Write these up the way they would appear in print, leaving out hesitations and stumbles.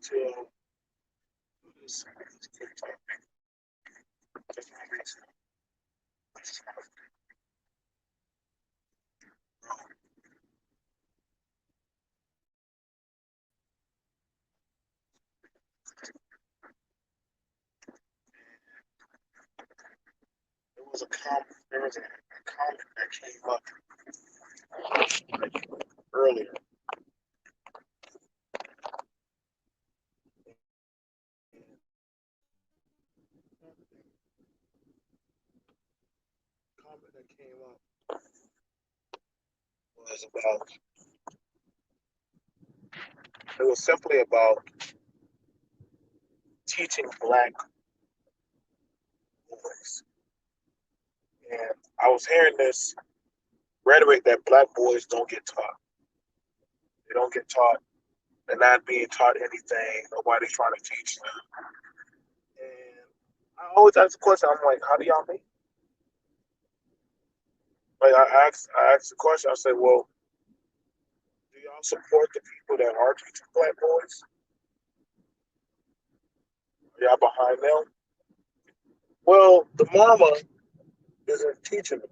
to do this quick topic. Just for reason. There was a comment that came up earlier. The comment that came up was about. It was simply about teaching black boys, and I was hearing this rhetoric that black boys don't get taught. They don't get taught. They're not being taught anything. Nobody's trying to teach them. And I always ask the question. I'm like, how do y'all mean? Like I asked the question. I said, well, do y'all support the people that are teaching black boys? Are y'all behind them? Well, the mama isn't teaching them.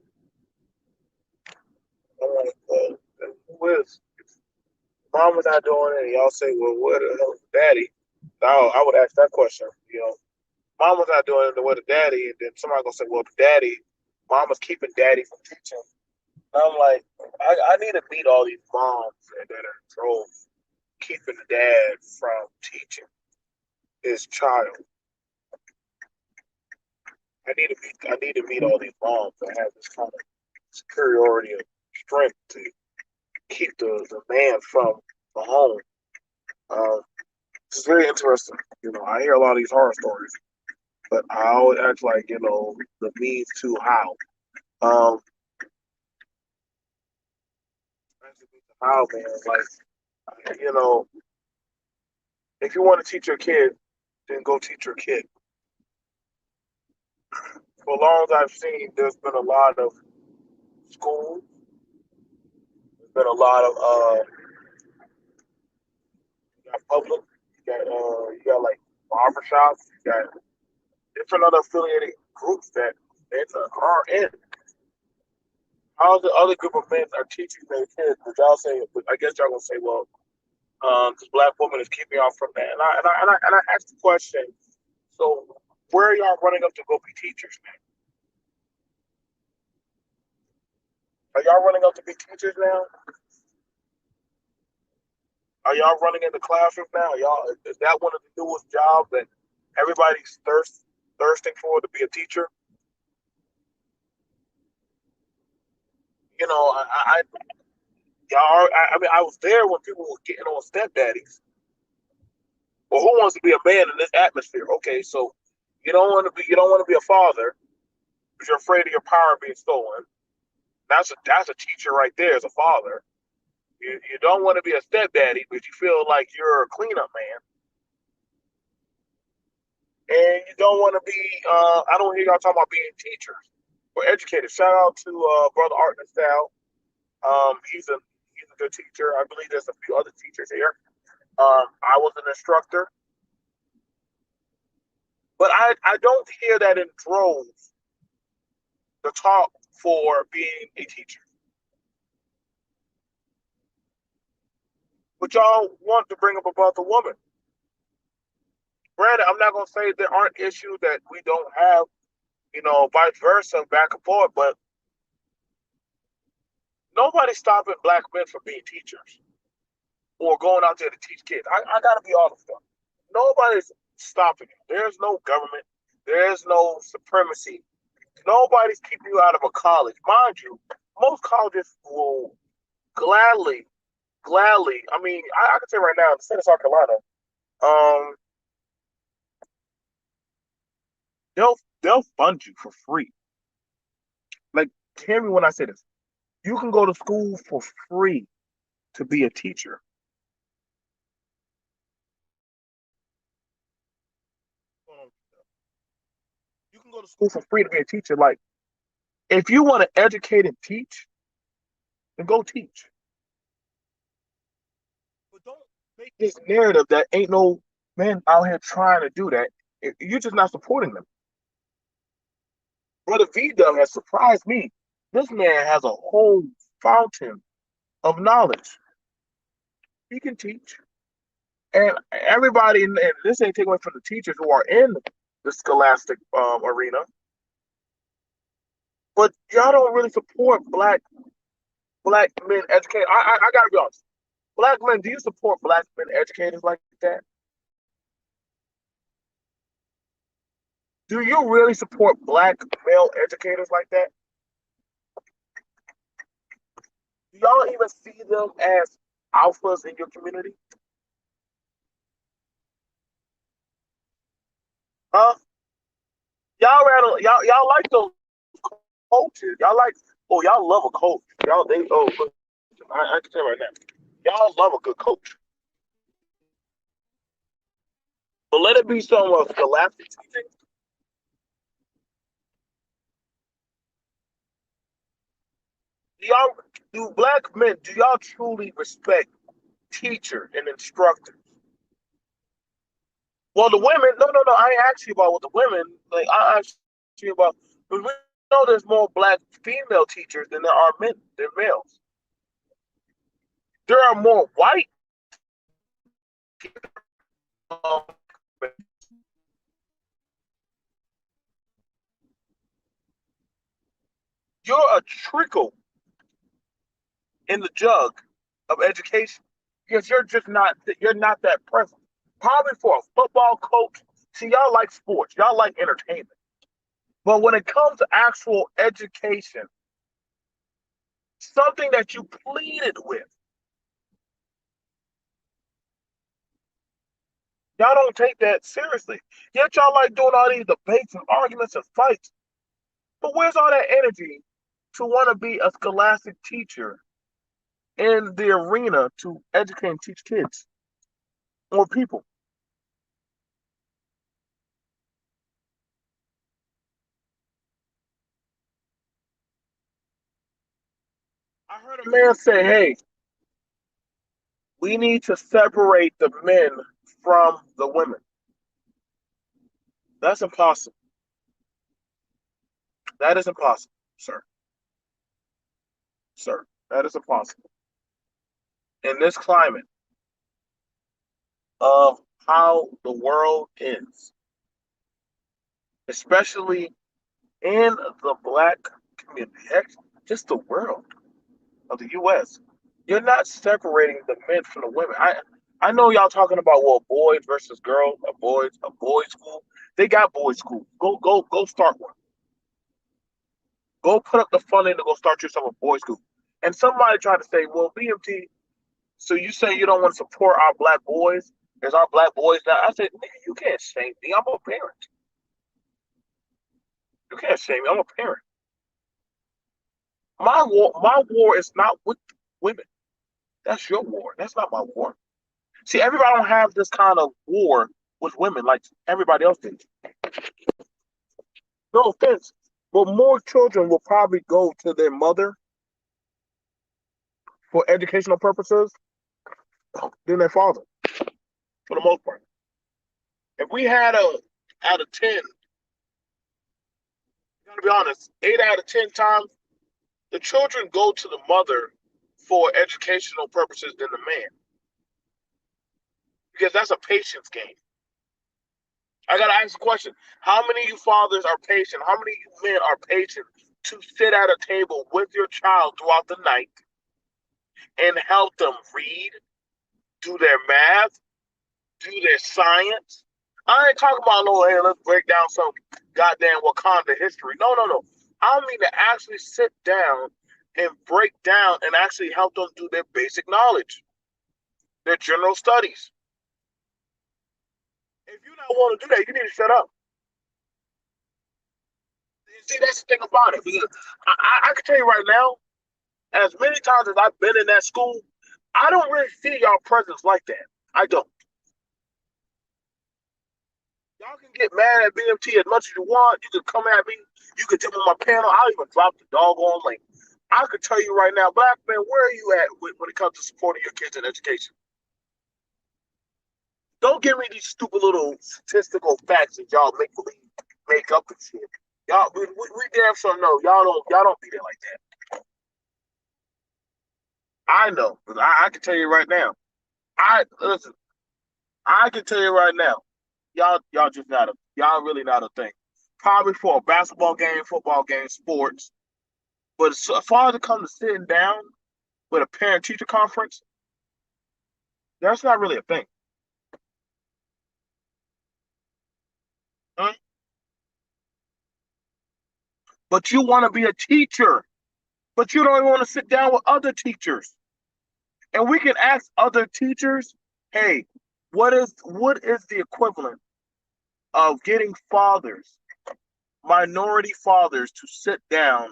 I'm like, well, then who is? Mama's not doing it. And y'all say, well, what the hell is daddy? Now I would ask that question. Mama's not doing it. What the daddy? And then somebody gonna say, well, the daddy, mama's keeping daddy from teaching. And I'm like, I need to meet all these moms that are drove keeping the dad from teaching his child. I need to meet all these moms that have this kind of superiority of strength to keep the man from the home. It's very interesting. I hear a lot of these horror stories, but I always act like, the means to how. Um, how, man, like, if you want to teach your kid, then go teach your kid. For as long as I've seen, there's been a lot of schools, there's been a lot of you got public, you got like barbershops, you got different other affiliated groups that are in. How the other group of men are teaching their kids? But y'all say, I guess y'all gonna say, well, this black woman is keeping y'all from that. And I asked the question, so where are y'all running up to go be teachers now? Are y'all running up to be teachers now? Are y'all running in the classroom now? Y'all is that one of the newest jobs that everybody's thirsting for to be a teacher? I y'all. I mean, I was there when people were getting on stepdaddies. Well, who wants to be a man in this atmosphere? Okay, so you don't want to be a father because you're afraid of your power being stolen. That's a teacher right there as a father. You don't want to be a stepdaddy because you feel like you're a cleanup man, and you don't want to be. I don't hear y'all talking about being teachers or educators. Shout out to brother Art and Style. He's a good teacher. I believe there's a few other teachers here. I was an instructor, but I don't hear that in droves. The talk for being a teacher. But y'all want to bring up about the woman. Granted, I'm not gonna say there aren't issues that we don't have, vice versa, back and forth, but nobody's stopping black men from being teachers or going out there to teach kids. I gotta be honest though. Nobody's stopping it. There's no government, there's no supremacy. Nobody's keeping you out of a college. Mind you, most colleges will gladly, gladly, I mean, I can say right now in the state of South Carolina, um, they'll fund you for free. Like, hear me when I say this. You can go to school for free to be a teacher. You can go to school for free to be a teacher. Like, if you want to educate and teach, then go teach. But don't make this narrative that ain't no men out here trying to do that. You're just not supporting them. Brother V Dub has surprised me. This man has a whole fountain of knowledge. He can teach. And everybody, and this ain't taken away from the teachers who are in the scholastic arena, but y'all don't really support black men educators. I gotta be honest. Black men, do you support black men educators like that? Do you really support black male educators like that? Do y'all even see them as alphas in your community? Huh? Y'all like those coaches. Y'all like y'all love a coach. Y'all they look, I can tell right now. Y'all love a good coach. But let it be some scholastic teaching. Do y'all do black men do y'all truly respect teacher and instructor? Well, the women, no. I ain't asked you about what the women like. I asked you about. But we know there's more black female teachers than there are men than males. There are more white. Um, you're a trickle in the jug of education because you're not that present. Probably for a football coach. See, y'all like sports. Y'all like entertainment. But when it comes to actual education, something that you pleaded with, y'all don't take that seriously. Yet y'all like doing all these debates and arguments and fights. But where's all that energy to want to be a scholastic teacher in the arena to educate and teach kids or people? I heard a man say, hey, we need to separate the men from the women. That's impossible. That is impossible, sir. Sir, that is impossible. In this climate of how the world is, especially in the black community, heck, just the world of the US, you're not separating the men from the women. I know y'all talking about well boys versus girls, a boys school. They got boys school. Go start one. Go put up the funding to go start yourself a boys school. And somebody tried to say, well, BMT, so you say you don't want to support our black boys? There's our black boys now. I said, nigga, you can't shame me. I'm a parent. You can't shame me. I'm a parent. My war is not with women. That's your war. That's not my war. See, everybody don't have this kind of war with women like everybody else did. No offense, but more children will probably go to their mother for educational purposes than their father, for the most part. If we had a out of 10, gotta be honest, 8 out of 10 times the children go to the mother for educational purposes than the man, because that's a patience game. I gotta ask a question: how many of you fathers are patient? How many of you men are patient to sit at a table with your child throughout the night and help them read, do their math, do their science? I ain't talking about no, hey, let's break down some goddamn Wakanda history. No. I mean to actually sit down and break down and actually help them do their basic knowledge, their general studies. If you don't want to do that, you need to shut up. See, that's the thing about it. Because I can tell you right now, as many times as I've been in that school, I don't really see y'all presence like that. I don't. Y'all can get mad at BMT as much as you want. You can come at me. You can tell me on my panel. I'll even drop the doggone link. I could tell you right now, black man, where are you at when it comes to supporting your kids in education? Don't give me these stupid little statistical facts that y'all make believe make up and shit. Y'all, we damn sure know y'all don't be there like that. I know, 'cause I can tell you right now. I listen. I can tell you right now. Y'all just not a y'all really not a thing. Probably for a basketball game, football game, sports. But as far as it comes to sitting down with a parent teacher conference, that's not really a thing. Huh? But you want to be a teacher, but you don't even want to sit down with other teachers. And we can ask other teachers, hey, what is the equivalent of getting fathers, minority fathers, to sit down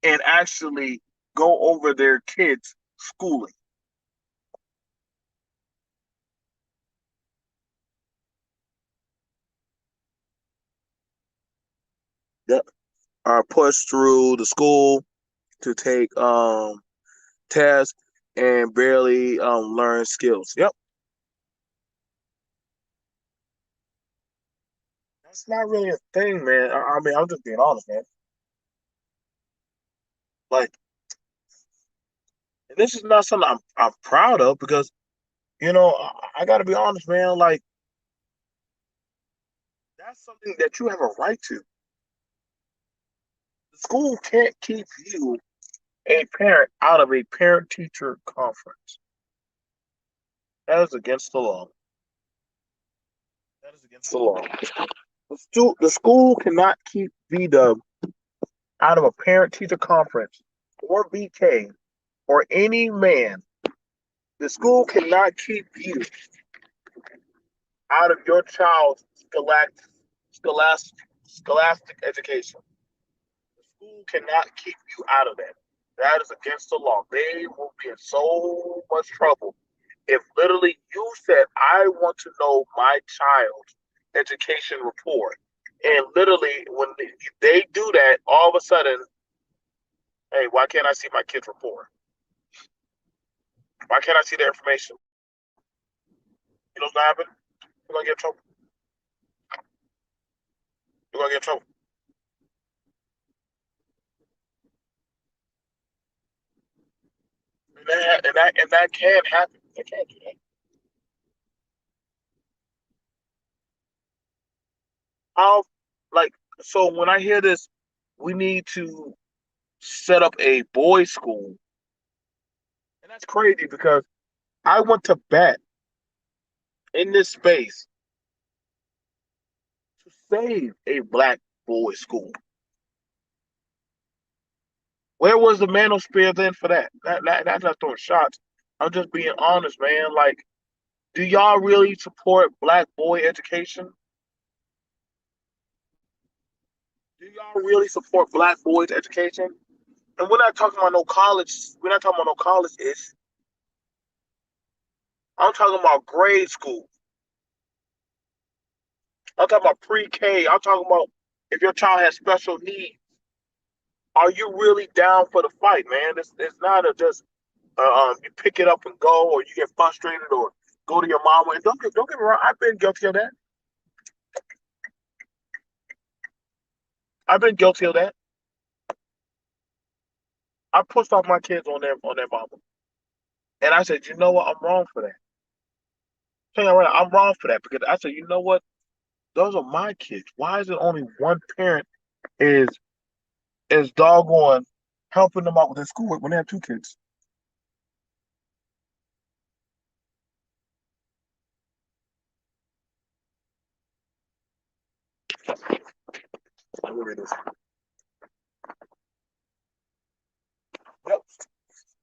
and actually go over their kids' schooling? Yep. Are pushed through the school to take tests and barely learn skills. Yep. That's not really a thing, man. I mean, I'm just being honest, man. Like, and this is not something I'm proud of because I got to be honest, man. Like, that's something that you have a right to. The school can't keep you, a parent, out of a parent teacher conference. That is against the law. That is against the law. The school cannot keep VW out of a parent teacher conference or BK or any man. The school cannot keep you out of your child's scholastic education. The school cannot keep you out of that. That is against the law. They will be in so much trouble if literally you said, I want to know my child's education report. And literally, when they do that, all of a sudden, hey, why can't I see my kid's report? Why can't I see the information? You know what's gonna happen? You're gonna get in trouble. You're gonna get in trouble. And that can happen. They can't do that. How, like, so when I hear this, we need to set up a boys' school, and that's crazy because I went to bat in this space to save a black boys' school. Where was the manosphere then for that? That's not throwing shots. I'm just being honest, man. Like, do y'all really support black boy education? Do y'all really support black boys education? And we're not talking about no college. We're not talking about no college ish. I'm talking about grade school. I'm talking about pre-K. I'm talking about if your child has special needs. Are you really down for the fight, man? It's not a just you pick it up and go, or you get frustrated, or go to your mama. And don't get me wrong, I've been guilty of that. I've been guilty of that. I pushed off my kids on their mama, and I said, you know what? I'm wrong for that. Tell you right, I'm wrong for that because I said, you know what? Those are my kids. Why is it only one parent is is doggone helping them out with their schoolwork when they have two kids? Let me read this. Yep.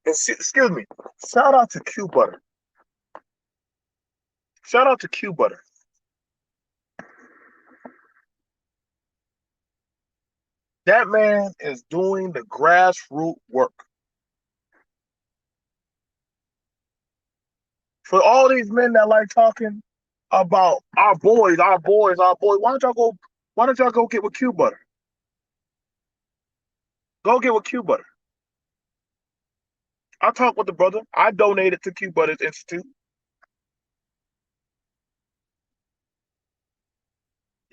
Excuse me. Shout out to Q Butter. Shout out to Q Butter. That man is doing the grassroots work. For all these men that like talking about our boys, our boys, our boys, why don't y'all go get with Q Butter? Go get with Q Butter. I talked with the brother. I donated to Q Butter's Institute.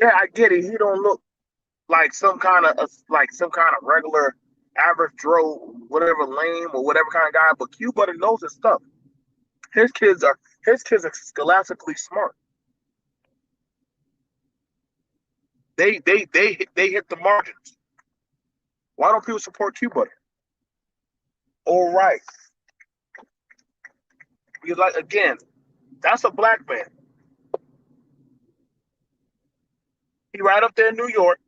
Yeah, I get it. He don't look like some kind of regular average Joe, whatever lame or whatever kind of guy, but Q Butter knows his stuff. His kids are his kids are scholastically smart. They hit the margins. Why don't people support Q Butter? All right. Because like again, that's a black man. He right up there in New York.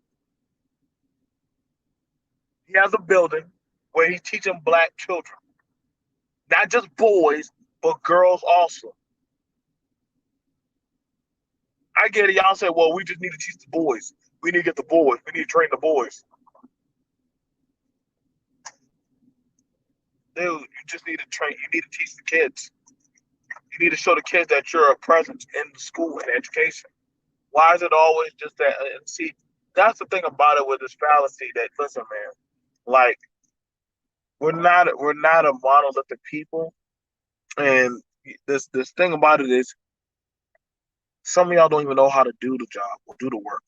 He has a building where he's teaching black children. Not just boys, but girls also. I get it. Y'all say, well, we just need to teach the boys. We need to get the boys. We need to train the boys. Dude, you just need to train. You need to teach the kids. You need to show the kids that you're a presence in the school and education. Why is it always just that? And see, that's the thing about it with this fallacy that, listen, man, like, we're not a monolithic people. And this thing about it is some of y'all don't even know how to do the job or do the work.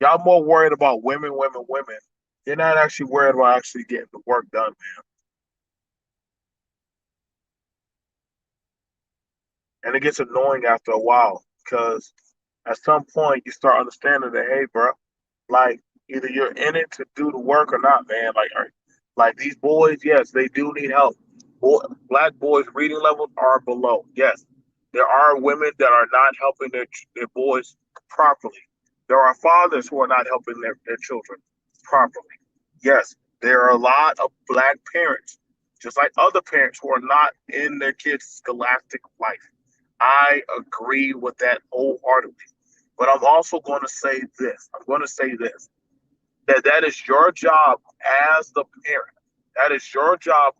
Y'all more worried about women, women, women. You're not actually worried about actually getting the work done, man. And it gets annoying after a while because at some point you start understanding that, hey, bro, like either you're in it to do the work or not, man. Like these boys, yes, they do need help. Black boys' reading levels are below. Yes, there are women that are not helping their boys properly. There are fathers who are not helping their children properly. Yes, there are a lot of black parents, just like other parents, who are not in their kids' scholastic life. I agree with that wholeheartedly. But I'm also going to say this. I'm going to say this that is your job as the parent. That is your job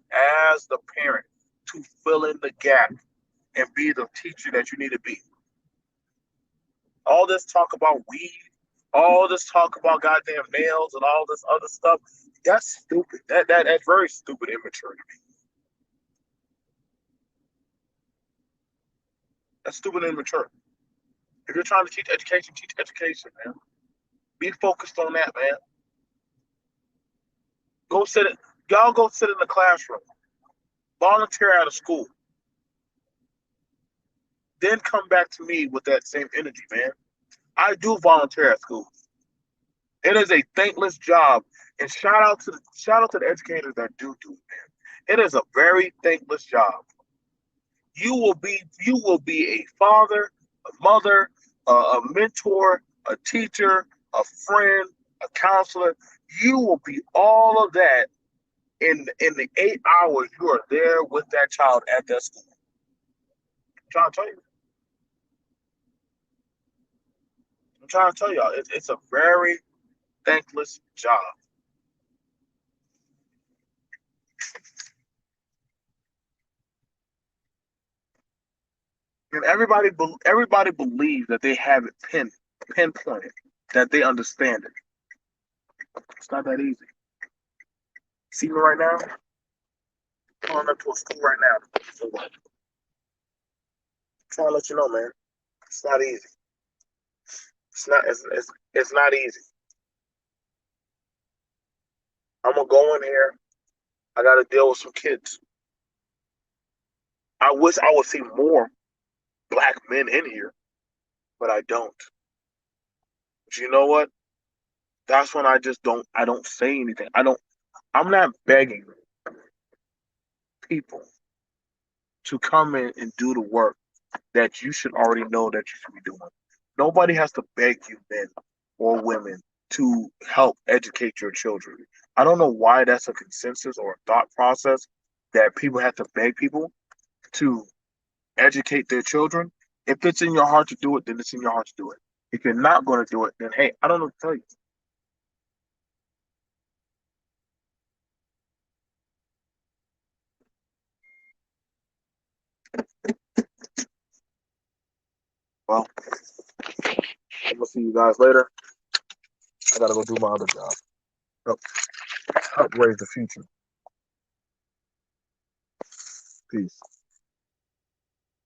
as the parent to fill in the gap and be the teacher that you need to be. All this talk about weed, all this talk about goddamn nails and all this other stuff, that's stupid. That's very stupid, immature to me. That's stupid and immature. If you're trying to teach education, man. Be focused on that, man. Go sit it. Y'all go sit in the classroom. Volunteer out of school. Then come back to me with that same energy, man. I do volunteer at school. It is a thankless job, and shout out to the educators that do it, man. It is a very thankless job. You will be a father, a mother, a mentor, a teacher, a friend, a counselor. You will be all of that in the 8 hours you are there with that child at that school. I'm trying to tell you. I'm trying to tell y'all. It's a very thankless job. And everybody believes that they have it pinpointed, that they understand it. It's not that easy. See me right now? I'm going up to a school right now. So what? I'm trying to let you know, man. It's not easy. It's not easy. I'm gonna go in here. I gotta deal with some kids. I wish I would see more black men in here, but I don't. But you know what? That's when I don't say anything. I'm not begging people to come in and do the work that you should already know that you should be doing. Nobody has to beg you, men or women, to help educate your children. I don't know why that's a consensus or a thought process that people have to beg people to educate their children. If it's in your heart to do it, then it's in your heart to do it. If you're not going to do it, then hey, I don't know what to tell you. Well, I'm gonna see you guys later. I gotta go do my other job. Help, help raise the future. Peace.